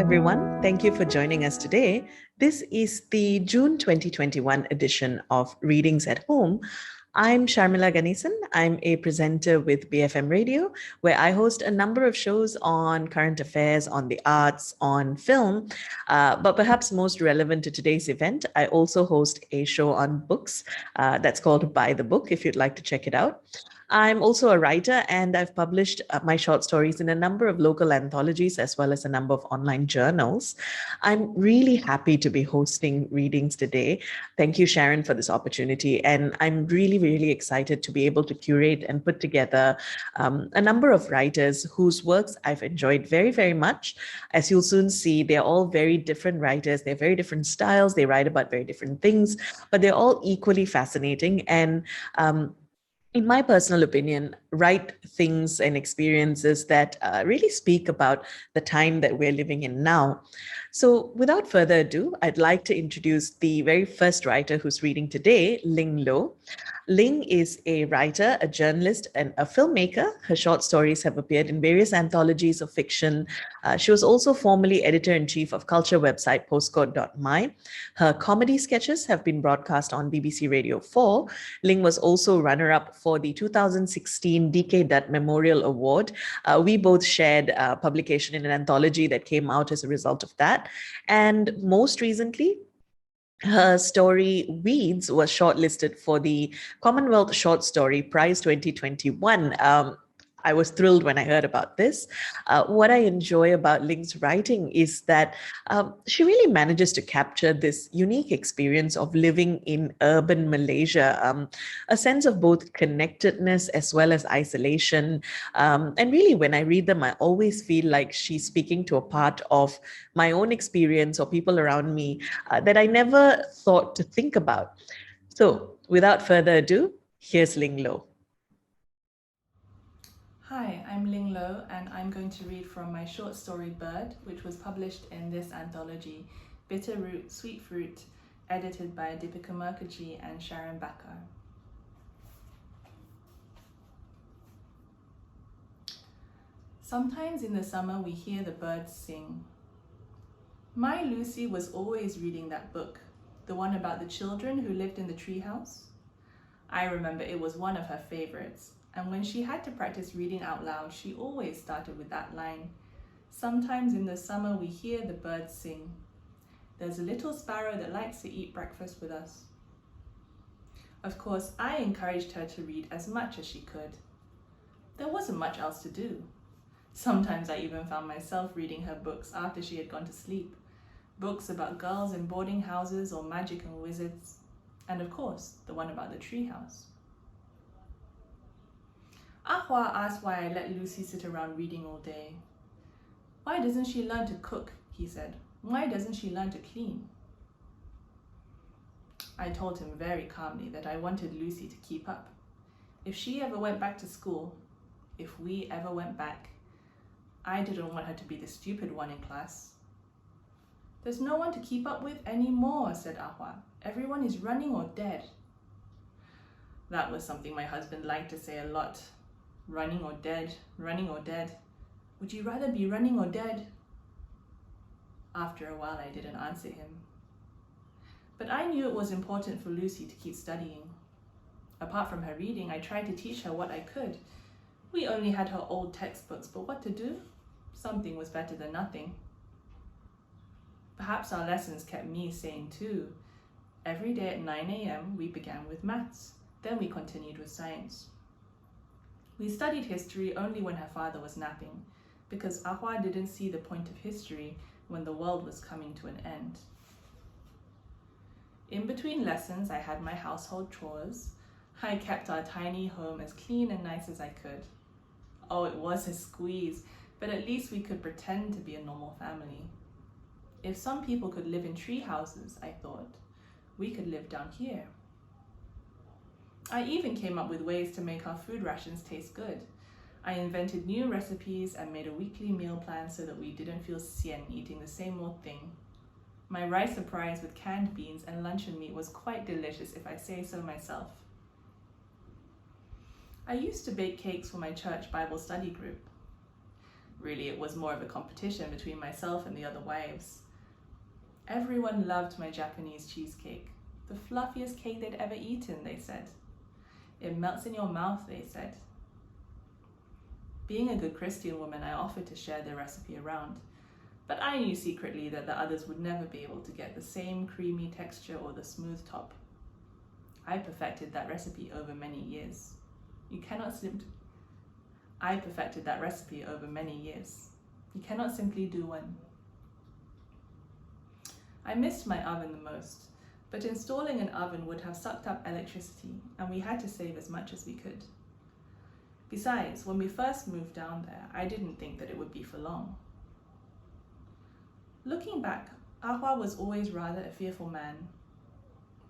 everyone. Thank you for joining us today. This is the June 2021 edition of Readings at Home. I'm Sharmilla Ganesan. I'm a presenter with BFM Radio, where I host a number of shows on current affairs, on the arts, on film. But perhaps most relevant to today's event, I also host a show on books that's called By the Book, if you'd like to check it out. I'm also a writer, and I've published my short stories in a number of local anthologies as well as a number of online journals. I'm really happy to be hosting readings today. Thank you, Sharon, for this opportunity. And I'm really, really excited to be able to curate and put together a number of writers whose works I've enjoyed very, very much. As you'll soon see, they're all very different writers. They're very different styles. They write about very different things, but they're all equally fascinating. And in my personal opinion, write things and experiences that really speak about the time that we're living in now. So, without further ado, I'd like to introduce the very first writer who's reading today, Ling Low. Ling is a writer, a journalist, and a filmmaker. Her short stories have appeared in various anthologies of fiction. She was also formerly editor-in-chief of culture website postcode.my. Her comedy sketches have been broadcast on BBC Radio 4. Ling was also runner-up for the 2016 DK Dutt Memorial Award. We both shared publication in an anthology that came out as a result of that. And most recently, her story Weeds was shortlisted for the Commonwealth Short Story Prize 2021. I was thrilled when I heard about this. What I enjoy about Ling's writing is that she really manages to capture this unique experience of living in urban Malaysia, a sense of both connectedness as well as isolation. And really, when I read them, I always feel like she's speaking to a part of my own experience or people around me that I never thought to think about. So, without further ado, here's Ling Low. Hi, I'm Ling Low, and I'm going to read from my short story Bird, which was published in this anthology, Bitter Root, Sweet Fruit, edited by Deepika Mukherjee and Sharon Bakar. Sometimes in the summer we hear the birds sing. My Lucy was always reading that book, the one about the children who lived in the treehouse. I remember it was one of her favorites. And when she had to practice reading out loud, she always started with that line. Sometimes in the summer we hear the birds sing. There's a little sparrow that likes to eat breakfast with us. Of course, I encouraged her to read as much as she could. There wasn't much else to do. Sometimes I even found myself reading her books after she had gone to sleep. Books about girls in boarding houses or magic and wizards. And of course, the one about the treehouse. Ahua asked why I let Lucy sit around reading all day. Why doesn't she learn to cook, he said. Why doesn't she learn to clean? I told him very calmly that I wanted Lucy to keep up. If she ever went back to school, if we ever went back, I didn't want her to be the stupid one in class. There's no one to keep up with anymore, said Ahua. Everyone is running or dead. That was something my husband liked to say a lot. Running or dead, running or dead. Would you rather be running or dead? After a while, I didn't answer him. But I knew it was important for Lucy to keep studying. Apart from her reading, I tried to teach her what I could. We only had her old textbooks, but what to do? Something was better than nothing. Perhaps our lessons kept me sane too. Every day at 9 a.m. we began with maths. Then we continued with science. We studied history only when her father was napping, because Ahua didn't see the point of history when the world was coming to an end. In between lessons, I had my household chores. I kept our tiny home as clean and nice as I could. Oh, it was a squeeze, but at least we could pretend to be a normal family. If some people could live in tree houses, I thought, we could live down here. I even came up with ways to make our food rations taste good. I invented new recipes and made a weekly meal plan so that we didn't feel sian eating the same old thing. My rice surprise with canned beans and luncheon meat was quite delicious, if I say so myself. I used to bake cakes for my church Bible study group. Really, it was more of a competition between myself and the other wives. Everyone loved my Japanese cheesecake. The fluffiest cake they'd ever eaten, they said. It melts in your mouth, they said. Being a good Christian woman, I offered to share the recipe around, but I knew secretly that the others would never be able to get the same creamy texture or the smooth top. I perfected that recipe over many years. I perfected that recipe over many years. You cannot simply do one. I missed my oven the most, but installing an oven would have sucked up electricity, and we had to save as much as we could. Besides, when we first moved down there, I didn't think that it would be for long. Looking back, Ahua was always rather a fearful man.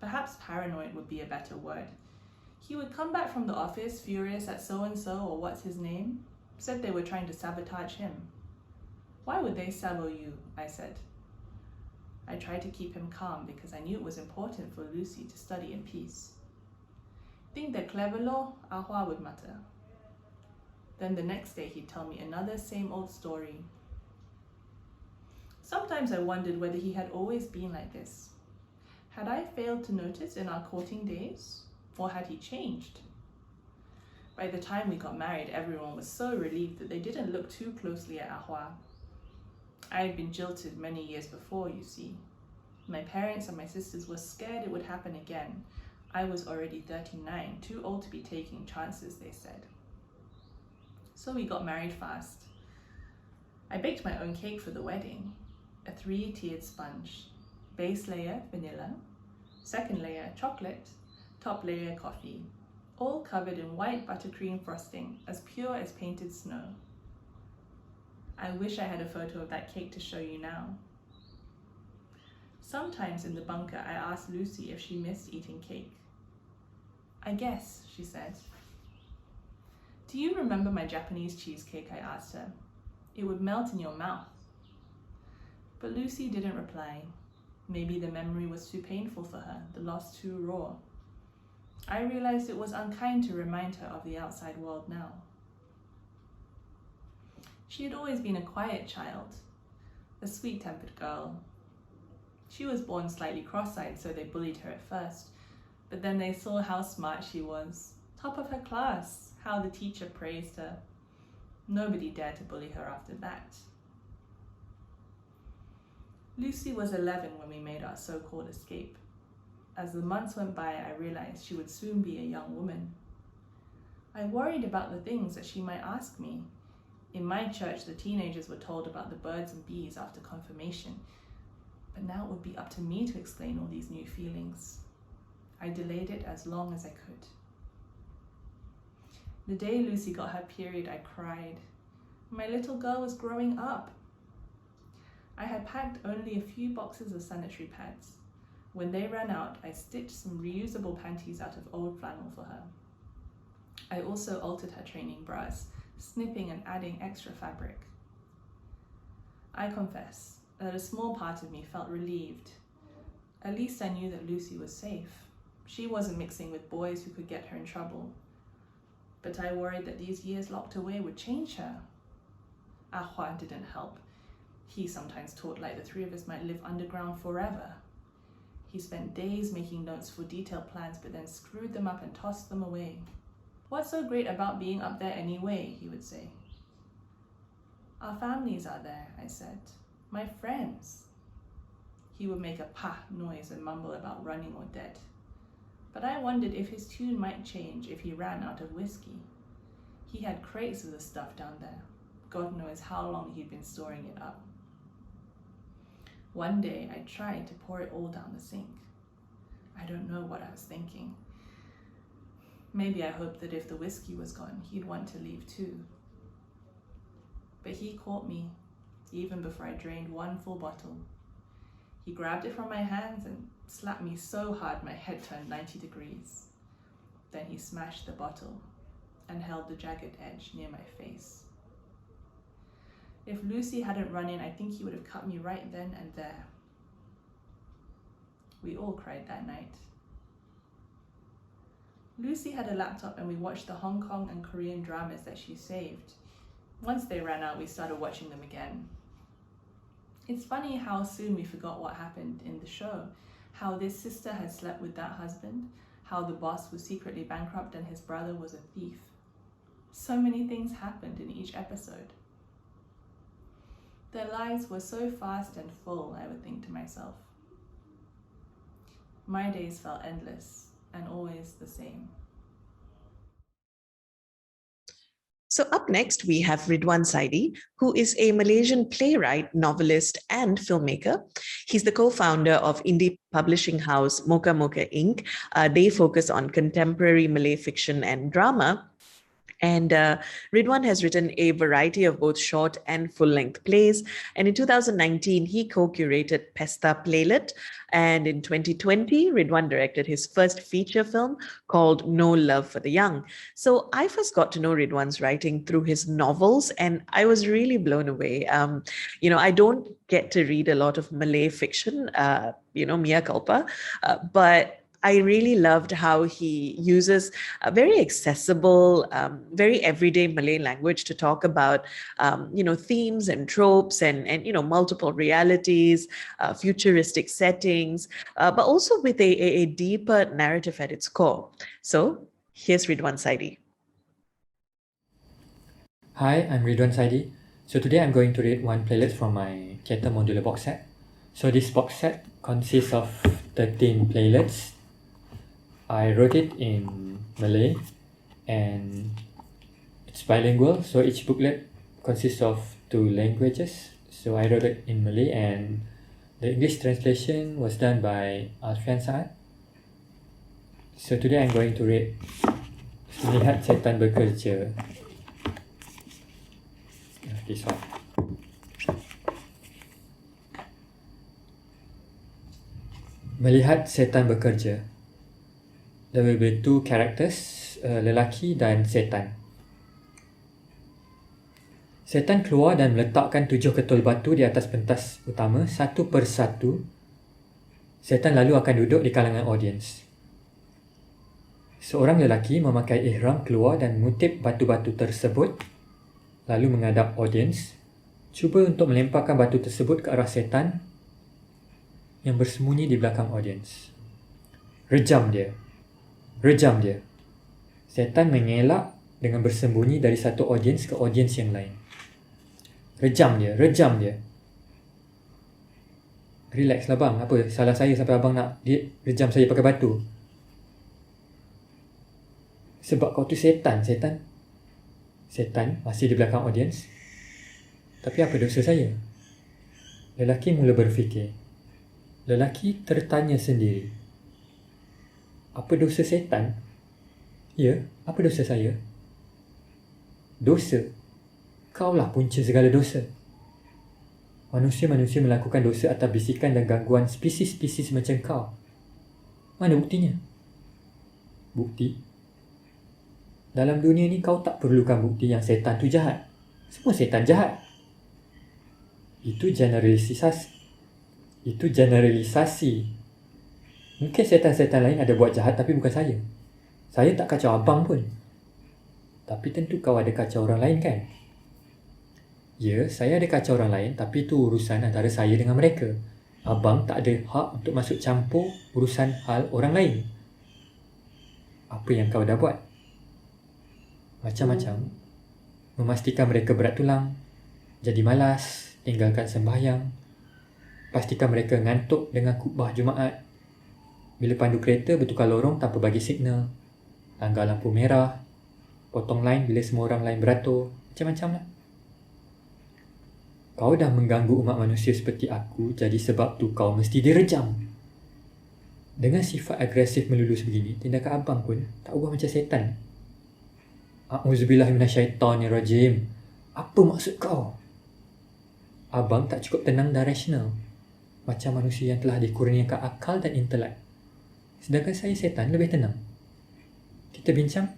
Perhaps paranoid would be a better word. He would come back from the office furious at so-and-so or what's his name, said they were trying to sabotage him. Why would they sabo you? I said. I tried to keep him calm because I knew it was important for Lucy to study in peace. Think they're clever lo, Ahua would mutter. Then the next day he'd tell me another same old story. Sometimes I wondered whether he had always been like this. Had I failed to notice in our courting days, or had he changed? By the time we got married, everyone was so relieved that they didn't look too closely at Ahua. I had been jilted many years before, you see. My parents and my sisters were scared it would happen again. I was already 39, too old to be taking chances, they said. So we got married fast. I baked my own cake for the wedding, a 3-tiered sponge. Base layer, vanilla, second layer, chocolate, top layer, coffee, all covered in white buttercream frosting, as pure as painted snow. I wish I had a photo of that cake to show you now. Sometimes in the bunker, I asked Lucy if she missed eating cake. I guess, she said. Do you remember my Japanese cheesecake? I asked her. It would melt in your mouth. But Lucy didn't reply. Maybe the memory was too painful for her, the loss too raw. I realized it was unkind to remind her of the outside world now. She had always been a quiet child, a sweet-tempered girl. She was born slightly cross-eyed, so they bullied her at first, but then they saw how smart she was, top of her class, how the teacher praised her. Nobody dared to bully her after that. Lucy was 11 when we made our so-called escape. As the months went by, I realized she would soon be a young woman. I worried about the things that she might ask me. In my church, the teenagers were told about the birds and bees after confirmation, but now it would be up to me to explain all these new feelings. I delayed it as long as I could. The day Lucy got her period, I cried. My little girl was growing up. I had packed only a few boxes of sanitary pads. When they ran out, I stitched some reusable panties out of old flannel for her. I also altered her training bras, snipping and adding extra fabric. I confess that a small part of me felt relieved. At least I knew that Lucy was safe. She wasn't mixing with boys who could get her in trouble. But I worried that these years locked away would change her. Ahua didn't help. He sometimes taught like the 3 of us might live underground forever. He spent days making notes for detailed plans, but then screwed them up and tossed them away. What's so great about being up there anyway, he would say. Our families are there, I said. My friends. He would make a pah noise and mumble about running or dead. But I wondered if his tune might change if he ran out of whiskey. He had crates of the stuff down there. God knows how long he'd been storing it up. One day I tried to pour it all down the sink. I don't know what I was thinking. Maybe I hoped that if the whiskey was gone, he'd want to leave too. But he caught me, even before I drained one full bottle. He grabbed it from my hands and slapped me so hard my head turned 90 degrees. Then he smashed the bottle and held the jagged edge near my face. If Lucy hadn't run in, I think he would have cut me right then and there. We all cried that night. Lucy had a laptop and we watched the Hong Kong and Korean dramas that she saved. Once they ran out, we started watching them again. It's funny how soon we forgot what happened in the show, how this sister had slept with that husband, how the boss was secretly bankrupt and his brother was a thief. So many things happened in each episode. Their lives were so fast and full, I would think to myself. My days felt endless and always the same. So up next, we have Ridhwan Saidi, who is a Malaysian playwright, novelist, and filmmaker. He's the co-founder of indie publishing house Mocha Mocha Inc. They focus on contemporary Malay fiction and drama. And Ridhwan has written a variety of both short and full-length plays. And in 2019, he co-curated Pesta Playlet. And in 2020, Ridhwan directed his first feature film called No Love for the Young. So I first got to know Ridhwan's writing through his novels, and I was really blown away. I don't get to read a lot of Malay fiction, mea culpa, but I really loved how he uses a very accessible, very everyday Malay language to talk about, themes and tropes and multiple realities, futuristic settings, but also with a deeper narrative at its core. So here's Ridhwan Saidi. Hi, I'm Ridhwan Saidi. So today I'm going to read one playlist from my Curated modular box set. So this box set consists of 13 playlists. I wrote it in Malay and it's bilingual, so each booklet consists of 2 languages. So I wrote it in Malay and the English translation was done by Alfian Saad. So today I'm going to read Melihat Setan Bekerja. This one. Melihat Setan Bekerja. There will be 2 characters, lelaki dan setan. Setan keluar dan meletakkan 7 ketul batu di atas pentas utama satu persatu. Setan lalu akan duduk di kalangan audiens. Seorang lelaki memakai ihram keluar dan mengutip batu-batu tersebut, lalu menghadap audiens, cuba untuk melemparkan batu tersebut ke arah setan yang bersembunyi di belakang audiens. Rejam dia. Rejam dia. Setan mengelak dengan bersembunyi dari satu audiens ke audiens yang lain. Rejam dia, rejam dia. Relaxlah bang, apa salah saya sampai abang nak dia rejam saya pakai batu? Sebab kau tu setan. Setan masih di belakang audiens. Tapi apa dosa saya? Lelaki mula berfikir. Lelaki tertanya sendiri. Apa dosa setan? Ya, apa dosa saya? Dosa? Kaulah punca segala dosa. Manusia-manusia melakukan dosa atas bisikan dan gangguan spesies-spesies macam kau. Mana buktinya? Bukti? Dalam dunia ni kau tak perlukan bukti yang setan tu jahat. Semua setan jahat. Itu generalisasi. Mungkin setan-setan lain ada buat jahat tapi bukan saya. Saya tak kacau abang pun. Tapi tentu kau ada kacau orang lain kan? Ya, saya ada kacau orang lain tapi itu urusan antara saya dengan mereka. Abang tak ada hak untuk masuk campur urusan hal orang lain. Apa yang kau dah buat? Macam-macam. Memastikan mereka berat tulang, jadi malas, tinggalkan sembahyang, pastikan mereka ngantuk dengan khutbah Jumaat, bila pandu kereta bertukar lorong tanpa bagi signal, langgar lampu merah, potong line bila semua orang lain beratur, macam-macam lah. Kau dah mengganggu umat manusia seperti aku, jadi sebab tu kau mesti direjam. Dengan sifat agresif melulu sebegini, tindakan abang pun tak ubah macam setan. A'udzubillah minasyaitonirrajim. Apa maksud kau? Abang tak cukup tenang dan rasional, macam manusia yang telah dikurniakan akal dan intelek. Sedangkan saya setan lebih tenang. Kita bincang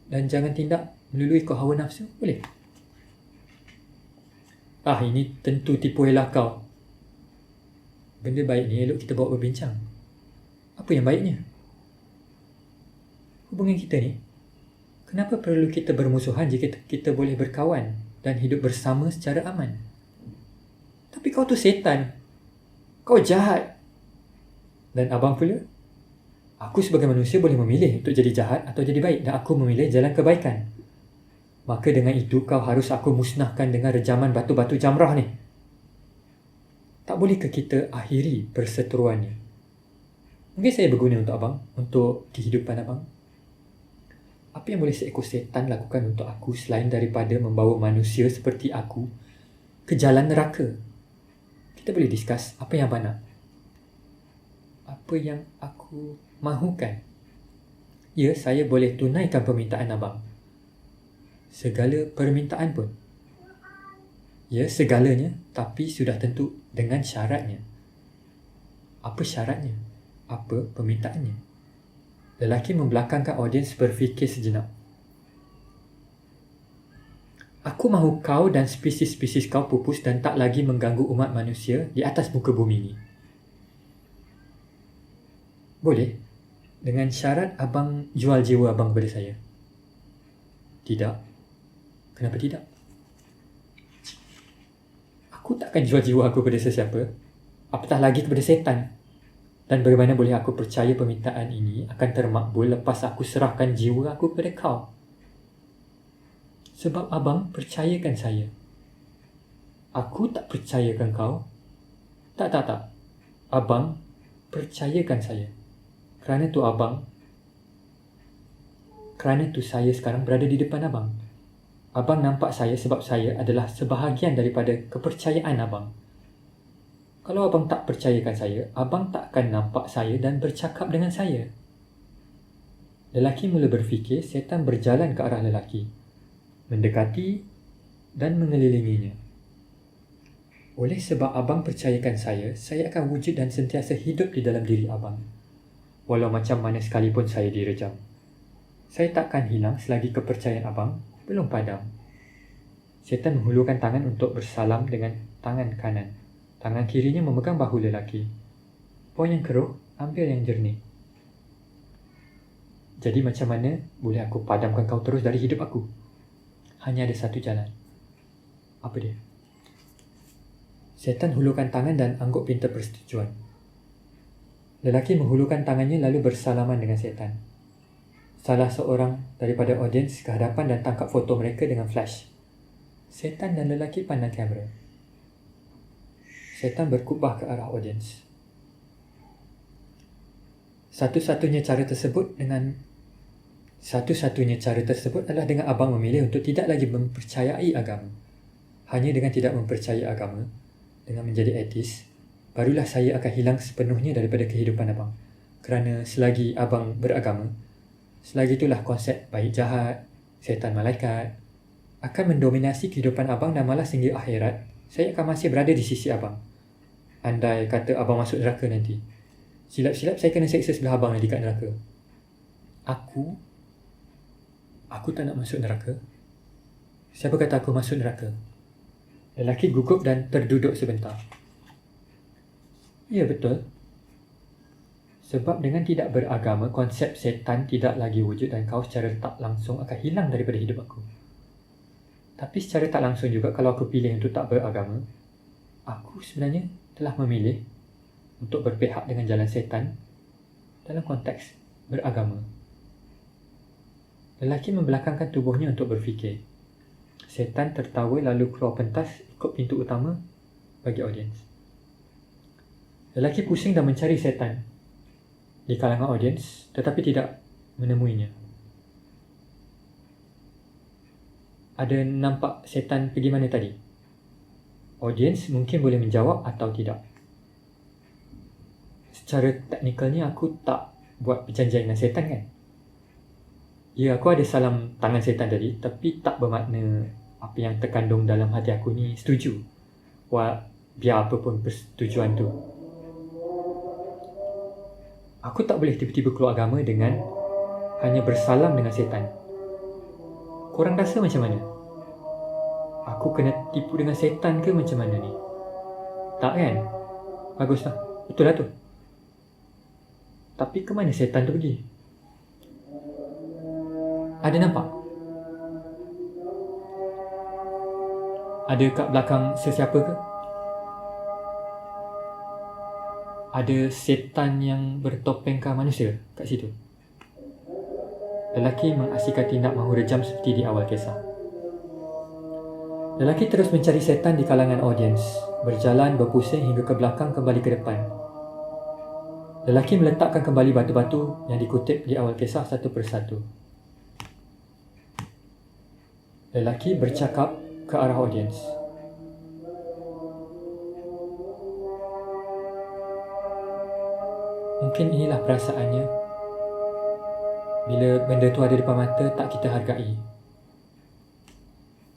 dan jangan tindak melulu ikut hawa nafsu, boleh? Ini tentu tipu elah kau. Benda baik ni elok kita bawa berbincang. Apa yang baiknya? Hubungan kita ni, kenapa perlu kita bermusuhan jika kita boleh berkawan? dan hidup bersama secara aman. Tapi kau tu setan. Kau jahat. Dan abang pula, aku sebagai manusia boleh memilih untuk jadi jahat atau jadi baik dan aku memilih jalan kebaikan. Maka dengan itu kau harus aku musnahkan dengan rejaman batu-batu jamrah ni. Tak bolehkah kita akhiri perseteruan ni? Mungkin saya berguna untuk abang, untuk kehidupan abang. Apa yang boleh seekor setan lakukan untuk aku selain daripada membawa manusia seperti aku ke jalan neraka? Kita boleh discuss apa yang abang nak. Apa yang aku mahukan. Ya, saya boleh tunaikan permintaan abang. Segala permintaan pun. Ya, segalanya, tapi sudah tentu dengan syaratnya. Apa syaratnya? Apa permintaannya? Lelaki membelakangkan audiens berfikir sejenak. Aku mahu kau dan spesies-spesies kau pupus dan tak lagi mengganggu umat manusia di atas muka bumi ini. Boleh? Dengan syarat abang jual jiwa abang kepada saya. Tidak. Kenapa tidak? Aku takkan jual jiwa aku kepada sesiapa. Apatah lagi kepada setan. Dan bagaimana boleh aku percaya permintaan ini akan termakbul lepas aku serahkan jiwa aku kepada kau? Sebab abang percayakan saya. Aku tak percayakan kau. Tak. Abang percayakan saya. Kerana tu saya sekarang berada di depan abang. Abang nampak saya sebab saya adalah sebahagian daripada kepercayaan abang. Kalau abang tak percayakan saya, abang tak akan nampak saya dan bercakap dengan saya. Lelaki mula berfikir setan berjalan ke arah lelaki, mendekati dan mengelilinginya. Oleh sebab abang percayakan saya akan wujud dan sentiasa hidup di dalam diri abang. Walau macam mana sekalipun saya direjam. Saya takkan hilang selagi kepercayaan abang belum padam. Setan menghulurkan tangan untuk bersalam dengan tangan kanan. Tangan kirinya memegang bahu lelaki. Poin yang keruh, ambil yang jernih. Jadi macam mana boleh aku padamkan kau terus dari hidup aku? Hanya ada satu jalan. Apa dia? Setan hulurkan tangan dan angguk pinta persetujuan. Lelaki menghulurkan tangannya lalu bersalaman dengan setan. Salah seorang daripada audiens ke hadapan dan tangkap foto mereka dengan flash. Setan dan lelaki pandang kamera. Setan berkubah ke arah audiens. Satu-satunya cara tersebut adalah dengan abang memilih untuk tidak lagi mempercayai agama. Hanya dengan tidak mempercayai agama, dengan menjadi etis, barulah saya akan hilang sepenuhnya daripada kehidupan abang. Kerana selagi abang beragama, selagi itulah konsep baik jahat, setan malaikat akan mendominasi kehidupan abang dan malah sehingga akhirat, saya akan masih berada di sisi abang. Andai kata abang masuk neraka nanti, silap-silap saya kena seksa sebelah abang nanti kat neraka. Aku tak nak masuk neraka. Siapa kata aku masuk neraka? Lelaki gugup dan terduduk sebentar. Ya, betul. Sebab dengan tidak beragama, konsep setan tidak lagi wujud dan kau secara tak langsung akan hilang daripada hidup aku. Tapi secara tak langsung juga, kalau aku pilih untuk tak beragama, aku sebenarnya telah memilih untuk berpihak dengan jalan setan dalam konteks beragama. Lelaki membelakangkan tubuhnya untuk berfikir. Setan tertawa lalu keluar pentas ikut pintu utama bagi audiens. Lelaki pusing dan mencari setan di kalangan audiens tetapi tidak menemuinya. Ada nampak setan pergi mana tadi? Audiens mungkin boleh menjawab atau tidak. Secara teknikalnya aku tak buat perjanjian dengan setan kan? Ya, aku ada salam tangan setan tadi, tapi tak bermakna apa yang terkandung dalam hati aku ni setuju. Biar apa pun persetujuan tu. Aku tak boleh tiba-tiba keluar agama dengan hanya bersalam dengan setan. Korang rasa macam mana? Aku kena tipu dengan setan ke macam mana ni? Tak kan? Baguslah. Betul lah tu. Tapi ke mana setan tu pergi? Ada nampak? Ada kat belakang sesiapa ke? Ada setan yang bertopengkan manusia kat situ. Lelaki mengasyikkan tindak mahu rejam seperti di awal kisah. Lelaki terus mencari setan di kalangan audiens, berjalan berpusing hingga ke belakang kembali ke depan. Lelaki meletakkan kembali batu-batu yang dikutip di awal kisah satu persatu. Lelaki bercakap ke arah audiens. Mungkin inilah perasaannya bila benda tu ada depan mata tak kita hargai.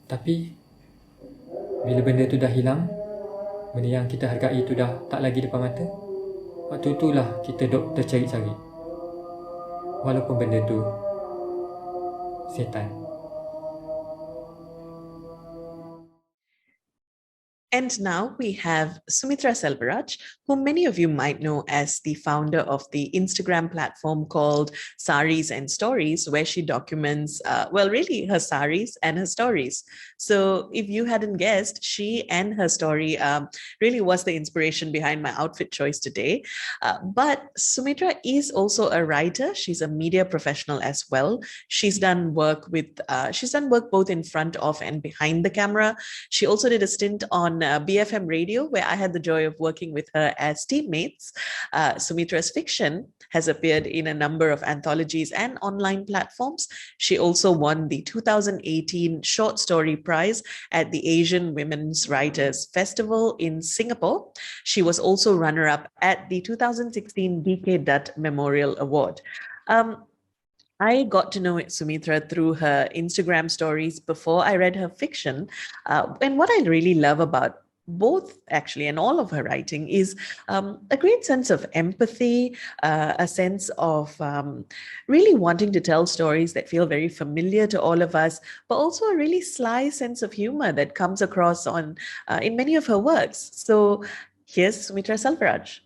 Tapi bila benda tu dah hilang, benda yang kita hargai tu dah tak lagi depan mata, waktu itulah kita dok tercari-cari. Walaupun benda tu setan. And now we have Sumitra Selvaraj, whom many of you might know as the founder of the Instagram platform called Saris and Stories, where she documents, really her saris and her stories. So if you hadn't guessed, she and her story really was the inspiration behind my outfit choice today. But Sumitra is also a writer. She's a media professional as well. She's done work both in front of and behind the camera. She also did a stint on BFM Radio, where I had the joy of working with her as teammates. Sumitra's fiction has appeared in a number of anthologies and online platforms. She also won the 2018 Short Story Prize at the Asian Women's Writers Festival in Singapore. She was also runner-up at the 2016 DK Dutt Memorial Award. I got to know Sumitra through her Instagram stories before I read her fiction. And what I really love about both, actually, and all of her writing is a great sense of empathy, a sense of really wanting to tell stories that feel very familiar to all of us, but also a really sly sense of humor that comes across in many of her works. So here's Sumitra Selvaraj.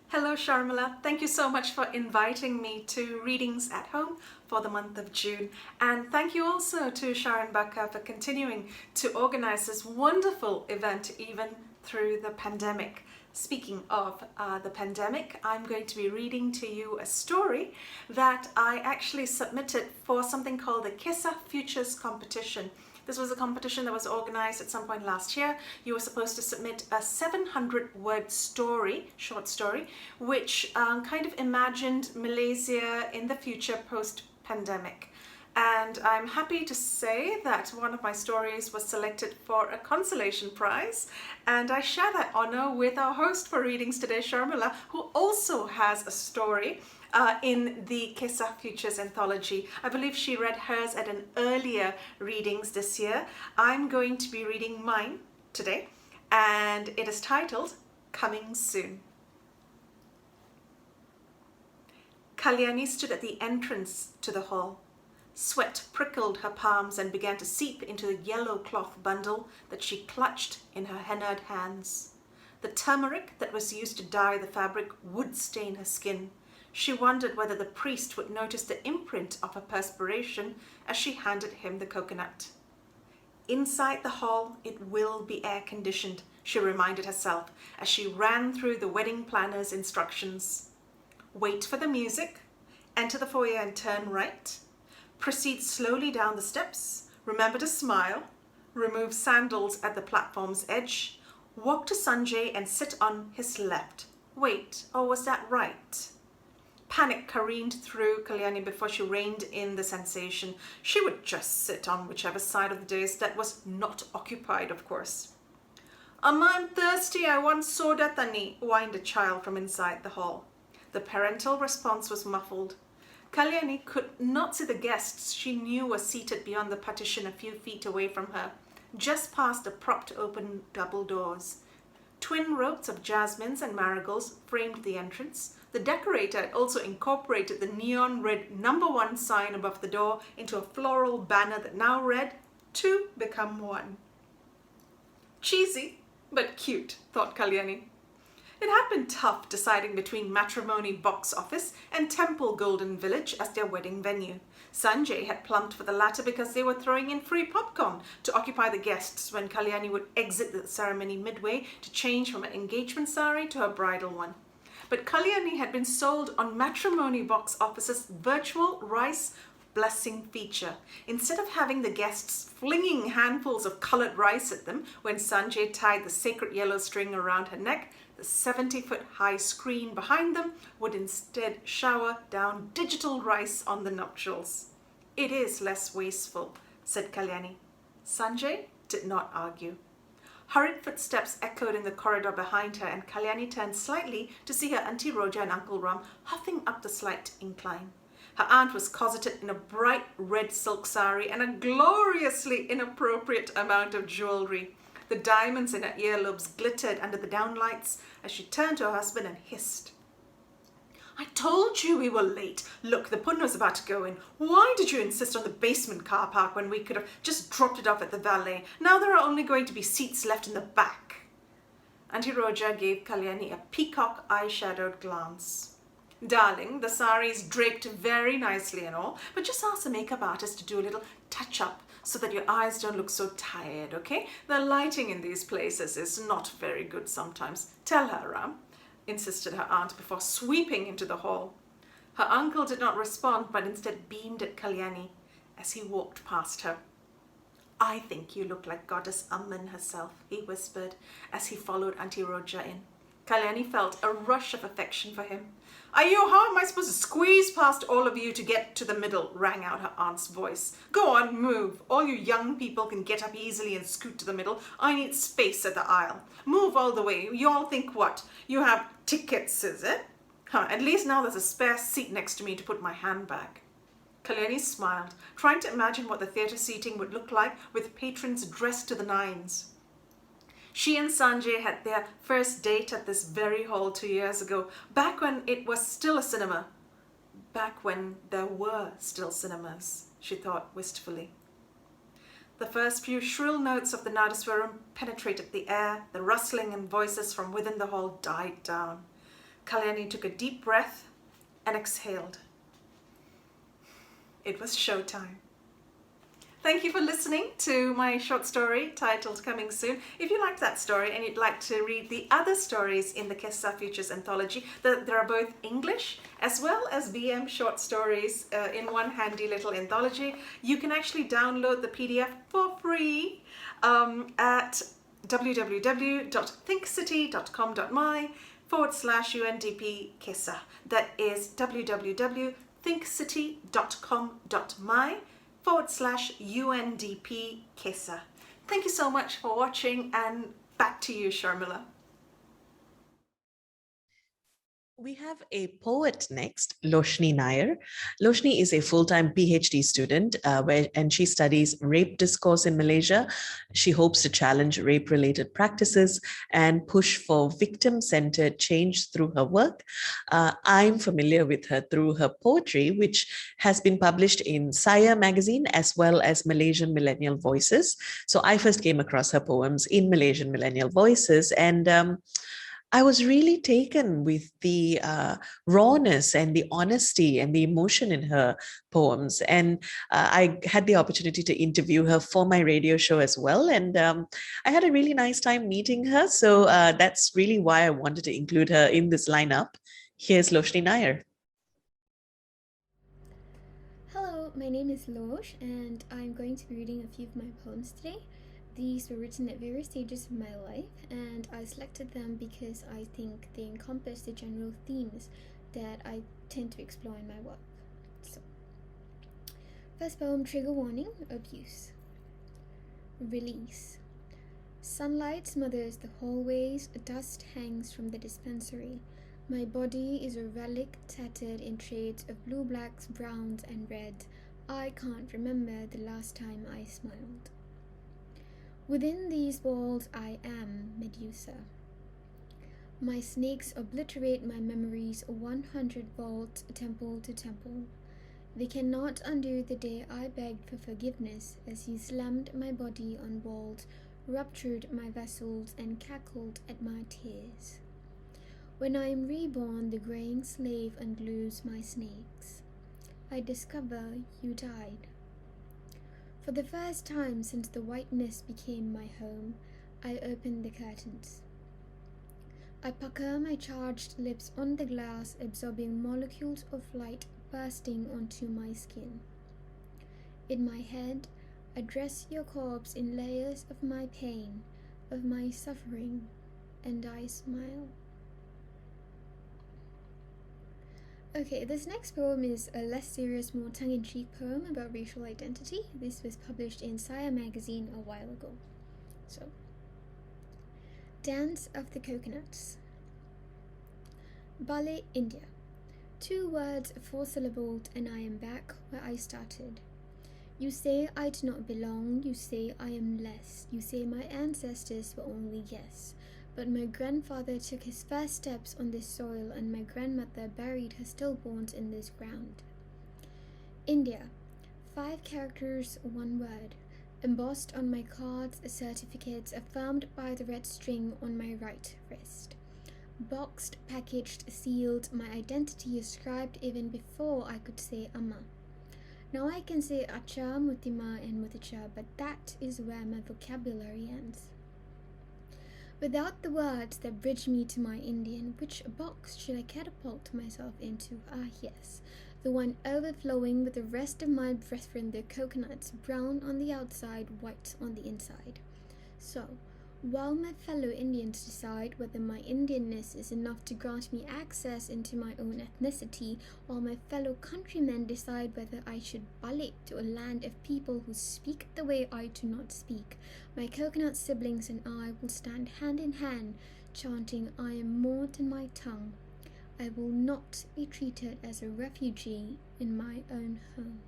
Hello, Sharmilla. Thank you so much for inviting me to Readings at Home for the month of June. And thank you also to Sharon Bakker for continuing to organize this wonderful event even through the pandemic. Speaking of the pandemic, I'm going to be reading to you a story that I actually submitted for something called the Kisah Futures Competition. This was a competition that was organized at some point last year. You were supposed to submit a 700-word story, short story, which kind of imagined Malaysia in the future post-pandemic. And I'm happy to say that one of my stories was selected for a consolation prize. And I share that honor with our host for Readings today, Sharmilla, who also has a story in the Kisah Futures anthology. I believe she read hers at an earlier Readings this year. I'm going to be reading mine today, and it is titled Coming Soon. Kalyani stood at the entrance to the hall. Sweat prickled her palms and began to seep into the yellow cloth bundle that she clutched in her hennaed hands. The turmeric that was used to dye the fabric would stain her skin. She wondered whether the priest would notice the imprint of her perspiration as she handed him the coconut. Inside the hall, it will be air-conditioned, she reminded herself as she ran through the wedding planner's instructions. Wait for the music, enter the foyer and turn right. Proceed slowly down the steps. Remember to smile. Remove sandals at the platform's edge. Walk to Sanjay and sit on his left. Wait, or was that right? Panic careened through Kalyani before she reined in the sensation. She would just sit on whichever side of the dais that was not occupied, of course. Amma, I'm thirsty. I want soda tani, whined a child from inside the hall. The parental response was muffled. Kalyani could not see the guests she knew were seated beyond the partition a few feet away from her, just past the propped open double doors. Twin ropes of jasmines and marigolds framed the entrance. The decorator had also incorporated the neon red #1 sign above the door into a floral banner that now read, "Two become one." Cheesy, but cute, thought Kalyani. It had been tough deciding between Matrimony Box Office and Temple Golden Village as their wedding venue. Sanjay had plumped for the latter because they were throwing in free popcorn to occupy the guests when Kalyani would exit the ceremony midway to change from an engagement sari to her bridal one. But Kalyani had been sold on Matrimony Box Office's virtual rice blessing feature. Instead of having the guests flinging handfuls of coloured rice at them when Sanjay tied the sacred yellow string around her neck, the 70-foot high screen behind them would instead shower down digital rice on the nuptials. "It is less wasteful," said Kalyani. Sanjay did not argue. Hurried footsteps echoed in the corridor behind her, and Kalyani turned slightly to see her Auntie Roja and Uncle Ram huffing up the slight incline. Her aunt was cosseted in a bright red silk sari and a gloriously inappropriate amount of jewellery. The diamonds in her earlobes glittered under the downlights as she turned to her husband and hissed. "I told you we were late. Look, the Punna was about to go in. Why did you insist on the basement car park when we could have just dropped it off at the valet? Now there are only going to be seats left in the back." Auntie Roja gave Kalyani a peacock eyeshadowed glance. "Darling, the sari is draped very nicely and all, but just ask the makeup artist to do a little touch-up so that your eyes don't look so tired, okay? The lighting in these places is not very good sometimes. Tell her, Ram," insisted her aunt before sweeping into the hall. Her uncle did not respond, but instead beamed at Kalyani as he walked past her. "I think you look like Goddess Amman herself," he whispered as he followed Auntie Roja in. Kalyani felt a rush of affection for him. How am I supposed to squeeze past all of you to get to the middle?" rang out her aunt's voice. "Go on, move. All you young people can get up easily and scoot to the middle. I need space at the aisle. Move all the way. You all think what? You have tickets, is it? At least now there's a spare seat next to me to put my handbag." Kalyani smiled, trying to imagine what the theatre seating would look like with patrons dressed to the nines. She and Sanjay had their first date at this very hall 2 years ago, back when it was still a cinema. Back when there were still cinemas, she thought wistfully. The first few shrill notes of the Nadaswaram penetrated the air. The rustling and voices from within the hall died down. Kalyani took a deep breath and exhaled. It was showtime. Thank you for listening to my short story titled Coming Soon. If you liked that story and you'd like to read the other stories in the Kessa Futures anthology, there are both English as well as BM short stories in one handy little anthology. You can actually download the PDF for free at www.thinkcity.com.my/UNDP Kessa. That is www.thinkcity.com.my/UNDP Kessa. Thank you so much for watching, and back to you, Sharmilla. We have a poet next, Loshni Nair. Loshni is a full-time PhD student and she studies rape discourse in Malaysia. She hopes to challenge rape-related practices and push for victim-centered change through her work. I'm familiar with her through her poetry, which has been published in Saya magazine as well as Malaysian Millennial Voices. So I first came across her poems in Malaysian Millennial Voices, and I was really taken with the rawness and the honesty and the emotion in her poems. And I had the opportunity to interview her for my radio show as well. And I had a really nice time meeting her. So that's really why I wanted to include her in this lineup. Here's Loshni Nair. Hello, my name is Losh, and I'm going to be reading a few of my poems today. These were written at various stages of my life, and I selected them because I think they encompass the general themes that I tend to explore in my work. So, first poem, trigger warning, abuse. Release. Sunlight smothers the hallways, dust hangs from the dispensary. My body is a relic tattered in shades of blue, blacks, browns, and red. I can't remember the last time I smiled. Within these walls I am Medusa. My snakes obliterate my memories 100 vaults, temple to temple. They cannot undo the day I begged for forgiveness as you slammed my body on walls, ruptured my vessels, and cackled at my tears. When I am reborn, the graying slave unglues my snakes. I discover you died. For the first time since the whiteness became my home, I open the curtains. I pucker my charged lips on the glass, absorbing molecules of light bursting onto my skin. In my head, I dress your corpse in layers of my pain, of my suffering, and I smile. Okay, this next poem is a less serious, more tongue-in-cheek poem about racial identity. This was published in Saya magazine a while ago. So, Dance of the Coconuts. Bali, India. 2 words, 4 syllabled, and I am back where I started. You say I do not belong, you say I am less, you say my ancestors were only yes. But my grandfather took his first steps on this soil, and my grandmother buried her stillborns in this ground. India. 5 characters, 1 word. Embossed on my cards, certificates affirmed by the red string on my right wrist. Boxed, packaged, sealed, my identity ascribed even before I could say Amma. Now I can say Acha, Mutima, and Muticha, but that is where my vocabulary ends. Without the words that bridge me to my Indian, which box should I catapult myself into? Ah, yes, the one overflowing with the rest of my brethren, the coconuts, brown on the outside, white on the inside. So, while my fellow Indians decide whether my Indianness is enough to grant me access into my own ethnicity, while my fellow countrymen decide whether I should balik to a land of people who speak the way I do not speak, my coconut siblings and I will stand hand in hand, chanting, I am more than my tongue. I will not be treated as a refugee in my own home.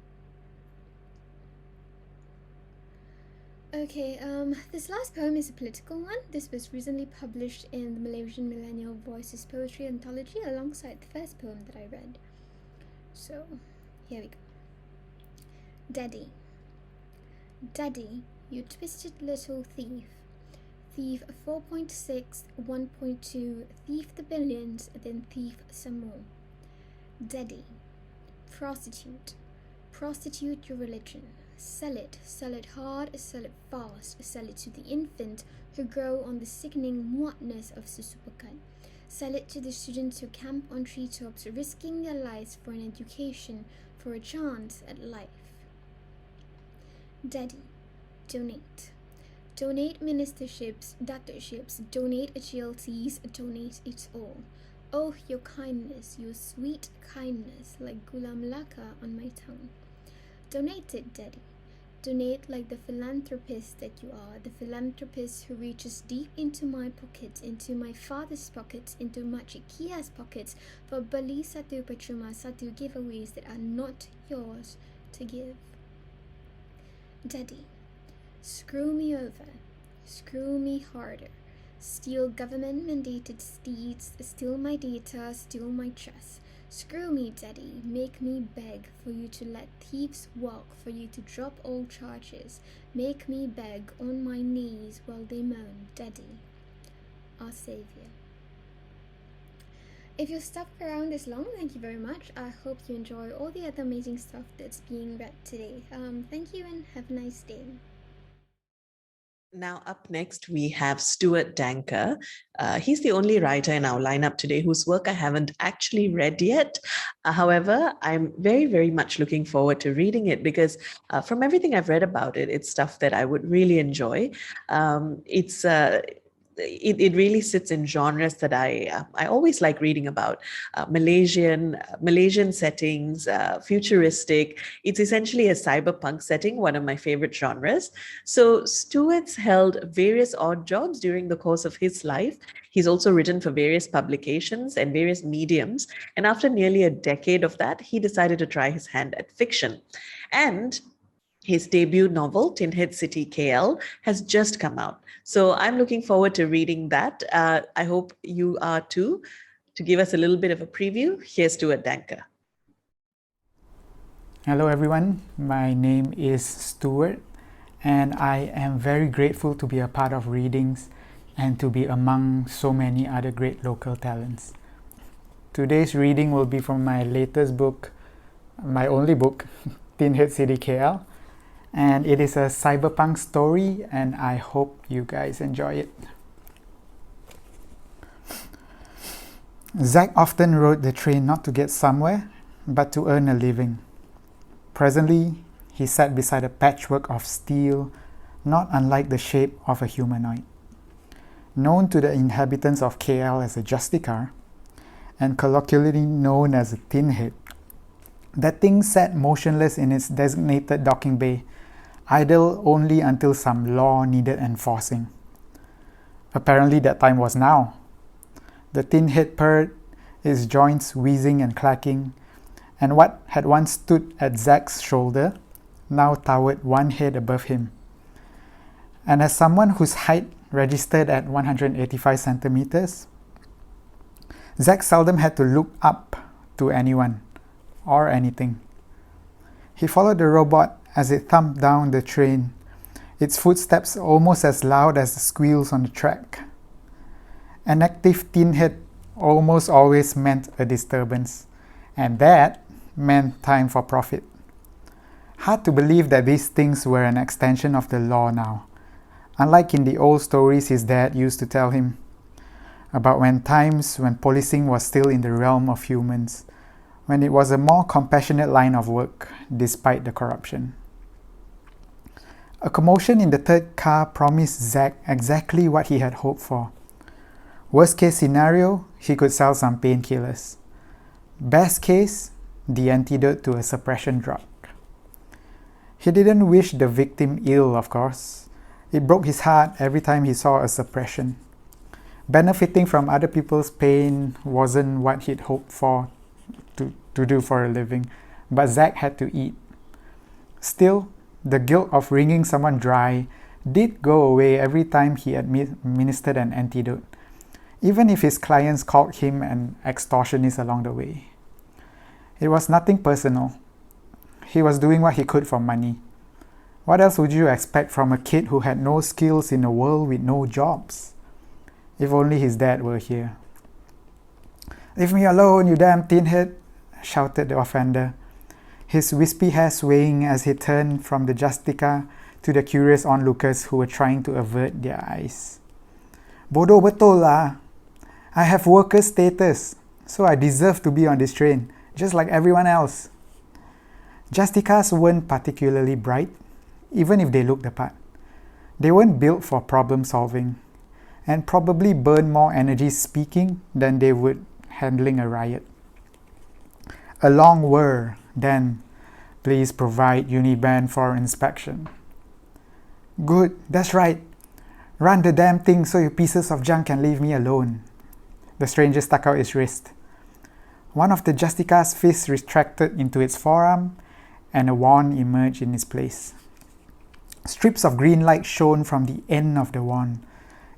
Okay, this last poem is a political one. This was recently published in the Malaysian Millennial Voices Poetry Anthology alongside the first poem that I read. So, here we go. Daddy. Daddy, you twisted little thief. Thief 4.6, 1.2, thief the billions, then thief some more. Daddy. Prostitute. Prostitute your religion. Sell it hard, sell it fast, sell it to the infant who grow on the sickening muatness of susupakan. Sell it to the students who camp on treetops, risking their lives for an education, for a chance at life. Daddy, donate. Donate ministerships, datorships, donate GLTs, donate it all. Oh, your kindness, your sweet kindness, like gula melaka on my tongue. Donate it, Daddy. Donate like the philanthropist that you are, the philanthropist who reaches deep into my pockets, into my father's pockets, into Machikia's pockets for beli satu percuma satu giveaways that are not yours to give. Daddy, screw me over, screw me harder, steal government-mandated steeds, steal my data, steal my trust. Screw me, Daddy, make me beg for you to let thieves walk, for you to drop all charges. Make me beg on my knees while they moan, Daddy, our Savior. If you stuck around this long, thank you very much. I hope you enjoy all the other amazing stuff that's being read today. Thank you and have a nice day. Now, up next, we have Stuart Danker. He's the only writer in our lineup today whose work I haven't actually read yet. However, I'm very, very much looking forward to reading it because from everything I've read about it, it's stuff that I would really enjoy. It really sits in genres that I always like reading about. Malaysian settings, futuristic. It's essentially a cyberpunk setting, one of my favorite genres. So Stuart's held various odd jobs during the course of his life. He's also written for various publications and various mediums. And after nearly a decade of that, he decided to try his hand at fiction. And his debut novel, Tin Head City KL, has just come out. So I'm looking forward to reading that. I hope you are too. To give us a little bit of a preview, here's Stuart Danker. Hello everyone, my name is Stuart and I am very grateful to be a part of Readings and to be among so many other great local talents. Today's reading will be from my latest book, my only book, Tin Head City KL. And it is a cyberpunk story, and I hope you guys enjoy it. Zack often rode the train not to get somewhere, but to earn a living. Presently, he sat beside a patchwork of steel, not unlike the shape of a humanoid. Known to the inhabitants of KL as a Justicar, and colloquially known as a tin head, that thing sat motionless in its designated docking bay, idle only until some law needed enforcing. Apparently that time was now. The tin head purred, its joints wheezing and clacking, and what had once stood at Zack's shoulder now towered one head above him. And as someone whose height registered at 185 centimeters, Zack seldom had to look up to anyone or anything. He followed the robot as it thumped down the train, its footsteps almost as loud as the squeals on the track. An active tin head almost always meant a disturbance, and that meant time for profit. Hard to believe that these things were an extension of the law now, unlike in the old stories his dad used to tell him about times when policing was still in the realm of humans, when it was a more compassionate line of work despite the corruption. A commotion in the third car promised Zack exactly what he had hoped for. Worst case scenario, he could sell some painkillers. Best case, the antidote to a suppression drug. He didn't wish the victim ill, of course. It broke his heart every time he saw a suppression. Benefiting from other people's pain wasn't what he'd hoped for to do for a living, but Zack had to eat. Still, the guilt of wringing someone dry did go away every time he administered an antidote, even if his clients called him an extortionist along the way. It was nothing personal. He was doing what he could for money. What else would you expect from a kid who had no skills in a world with no jobs? If only his dad were here. "Leave me alone, you damn tin head," shouted the offender, his wispy hair swaying as he turned from the Justica to the curious onlookers who were trying to avert their eyes. "Bodoh betul lah. I have worker status, so I deserve to be on this train, just like everyone else." Justicas weren't particularly bright, even if they looked the part. They weren't built for problem solving, and probably burned more energy speaking than they would handling a riot. A long whir, then, "Please provide Uniband for inspection." "Good, that's right. Run the damn thing so you pieces of junk can leave me alone." The stranger stuck out his wrist. One of the Justica's fists retracted into its forearm, and a wand emerged in its place. Strips of green light shone from the end of the wand,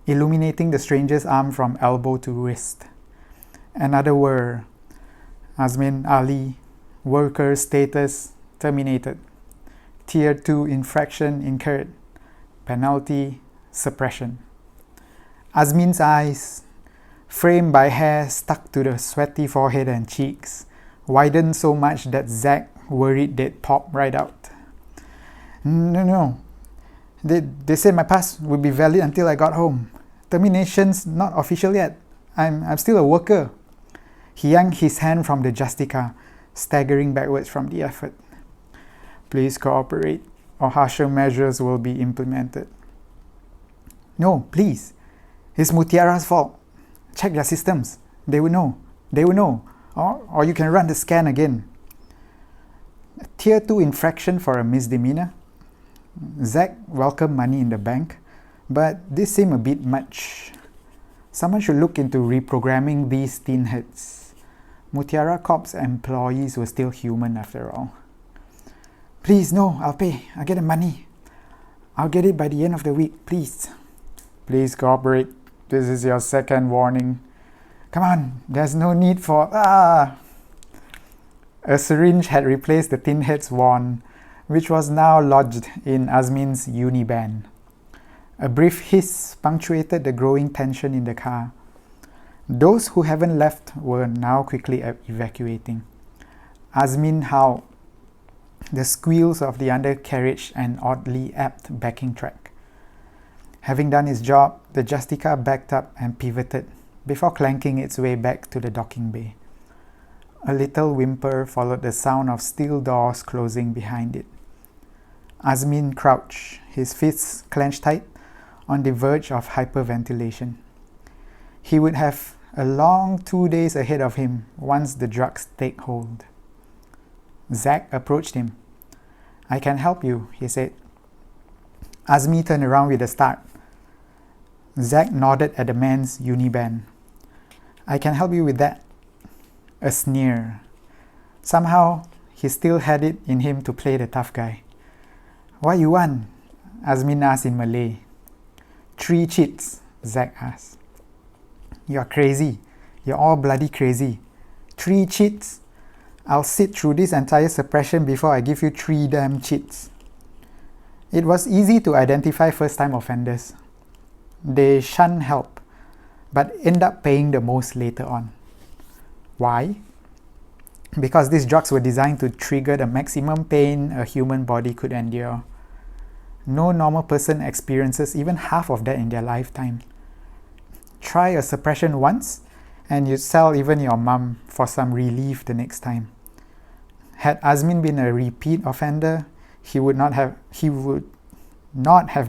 illuminating the stranger's arm from elbow to wrist. Another whir. Azmin Ali, worker status terminated. Tier 2 infraction incurred. Penalty, suppression. Azmin's eyes, framed by hair stuck to the sweaty forehead and cheeks, widened so much that Zack worried they'd pop right out. No. They said my pass would be valid until I got home. Termination's not official yet. I'm still a worker. He yanked his hand from the Justica, staggering backwards from the effort. "Please cooperate, or harsher measures will be implemented." "No, please. It's Mutiara's fault. Check their systems. They will know. Or you can run the scan again." Tier 2 infraction for a misdemeanor? Zack welcomed money in the bank, but this seemed a bit much. Someone should look into reprogramming these tin heads. Mutiara Corp's employees were still human after all. "Please, no, I'll pay. I'll get the money. I'll get it by the end of the week, please." "Please cooperate. This is your second warning." "Come on, there's no need for..." A syringe had replaced the tin head's wand, which was now lodged in Azmin's Uniband. A brief hiss punctuated the growing tension in the car. Those who haven't left were now quickly evacuating. Azmin howled, the squeals of the undercarriage an oddly apt backing track. Having done its job, the Justica backed up and pivoted before clanking its way back to the docking bay. A little whimper followed the sound of steel doors closing behind it. Azmin crouched, his fists clenched tight, on the verge of hyperventilation. He would have a long 2 days ahead of him once the drugs take hold. Zack approached him. "I can help you," he said. Azmi turned around with a start. Zack nodded at the man's uniband. "I can help you with that." A sneer. Somehow, he still had it in him to play the tough guy. "What you want?" Azmin asked in Malay. "3 cheats," Zack asked. "You're crazy. You're all bloody crazy. 3 cheats? I'll sit through this entire suppression before I give you 3 damn cheats." It was easy to identify first-time offenders. They shun help, but end up paying the most later on. Why? Because these drugs were designed to trigger the maximum pain a human body could endure. No normal person experiences even half of that in their lifetime. Try a suppression once, and you'd sell even your mum for some relief the next time. Had Azmin been a repeat offender, he would not have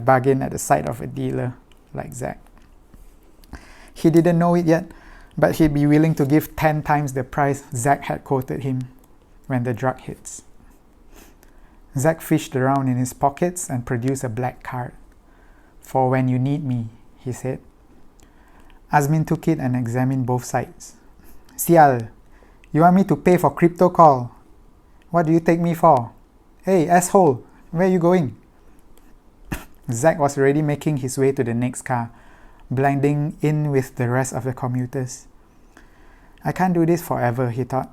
bargained at the sight of a dealer like Zack. He didn't know it yet, but he'd be willing to give 10 times the price Zack had quoted him when the drug hits. Zack fished around in his pockets and produced a black card. "For when you need me," he said. Azmin took it and examined both sides. "Sial, you want me to pay for crypto call? What do you take me for? Hey, asshole, where are you going?" Zack was already making his way to the next car, blending in with the rest of the commuters. "I can't do this forever," he thought.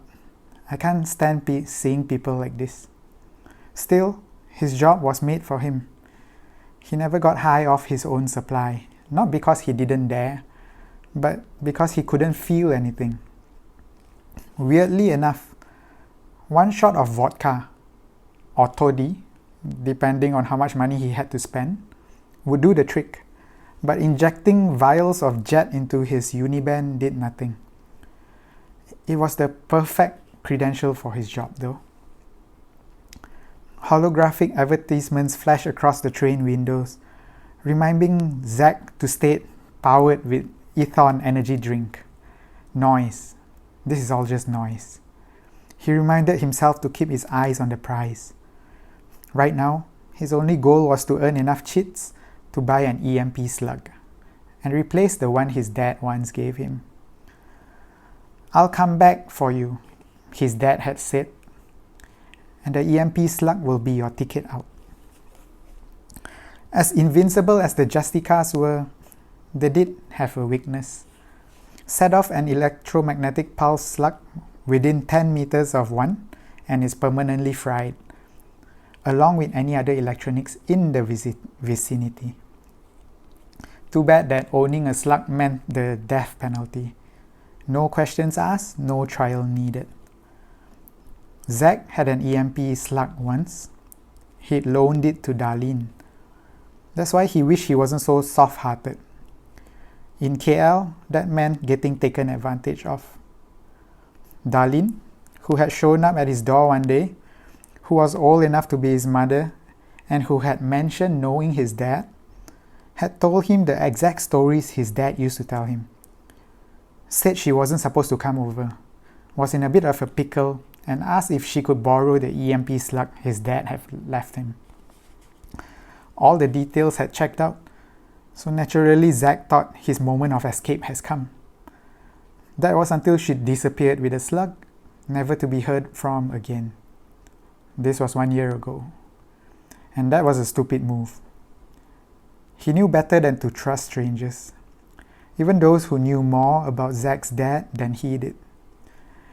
"I can't stand seeing people like this." Still, his job was made for him. He never got high off his own supply, not because he didn't dare, but because he couldn't feel anything. Weirdly enough, 1 shot of vodka, or toddy, depending on how much money he had to spend, would do the trick, but injecting vials of jet into his uniband did nothing. It was the perfect credential for his job, though. Holographic advertisements flashed across the train windows, reminding Zack to state powered with Ethon energy drink. Noise. This is all just noise. He reminded himself to keep his eyes on the prize. Right now, his only goal was to earn enough cheats to buy an EMP slug and replace the one his dad once gave him. "I'll come back for you," his dad had said, "and the EMP slug will be your ticket out." As invincible as the Justicas were, they did have a weakness. Set off an electromagnetic pulse slug within 10 meters of one and is permanently fried, along with any other electronics in the vicinity. Too bad that owning a slug meant the death penalty. No questions asked, no trial needed. Zack had an EMP slug once. He'd loaned it to Darlene. That's why he wished he wasn't so soft-hearted. In KL, that meant getting taken advantage of. Darlene, who had shown up at his door one day, who was old enough to be his mother, and who had mentioned knowing his dad, had told him the exact stories his dad used to tell him. Said she wasn't supposed to come over, was in a bit of a pickle, and asked if she could borrow the EMP slug his dad had left him. All the details had checked out, so naturally Zack thought his moment of escape has come. That was until she disappeared with the slug, never to be heard from again. This was 1 year ago, and that was a stupid move. He knew better than to trust strangers, even those who knew more about Zack's dad than he did.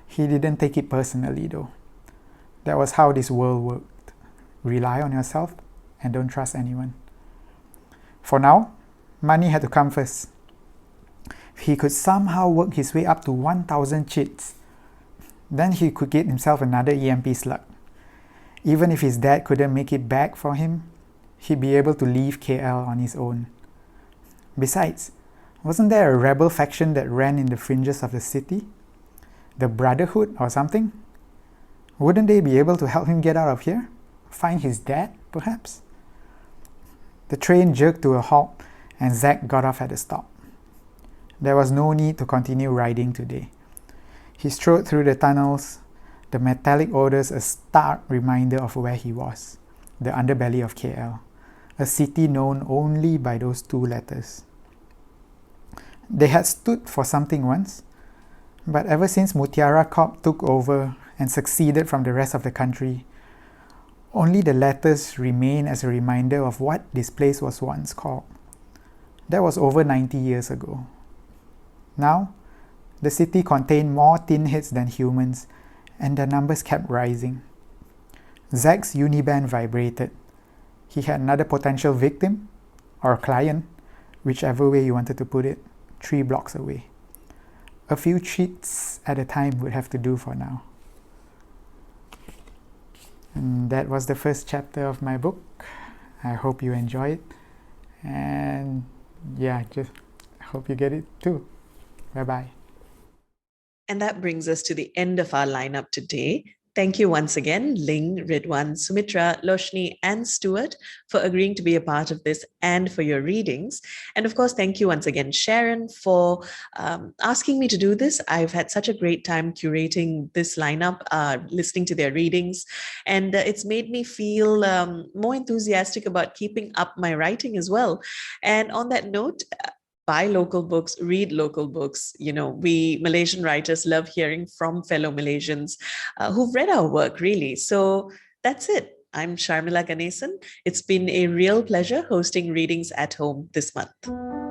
He didn't take it personally though. That was how this world worked. Rely on yourself and don't trust anyone. For now, money had to come first. he could somehow work his way up to 1,000 chits, then he could get himself another EMP slug. Even if his dad couldn't make it back for him, he'd be able to leave KL on his own. Besides, wasn't there a rebel faction that ran in the fringes of the city? The Brotherhood or something? Wouldn't they be able to help him get out of here? Find his dad, perhaps? The train jerked to a halt and Zack got off at a stop. There was no need to continue riding today. He strode through the tunnels, the metallic odors a stark reminder of where he was, the underbelly of KL, a city known only by those two letters. They had stood for something once, but ever since Mutiara Corp took over and succeeded from the rest of the country, only the letters remain as a reminder of what this place was once called. That was over 90 years ago. Now, the city contained more tin heads than humans, and their numbers kept rising. Zack's uniband vibrated. He had another potential victim, or client, whichever way you wanted to put it, 3 blocks away. A few cheats at a time would have to do for now. And that was the first chapter of my book. I hope you enjoy it. And yeah, just hope you get it too. Bye-bye. And that brings us to the end of our lineup today. Thank you once again, Ling, Ridhwan, Sumitra, Loshni, and Stuart for agreeing to be a part of this and for your readings. And of course, thank you once again, Sharon, for asking me to do this. I've had such a great time curating this lineup, listening to their readings, and it's made me feel more enthusiastic about keeping up my writing as well. And on that note, buy local books, read local books. You know, we Malaysian writers love hearing from fellow Malaysians who've read our work, really. So that's it. I'm Sharmilla Ganesan. It's been a real pleasure hosting Readings at Home this month.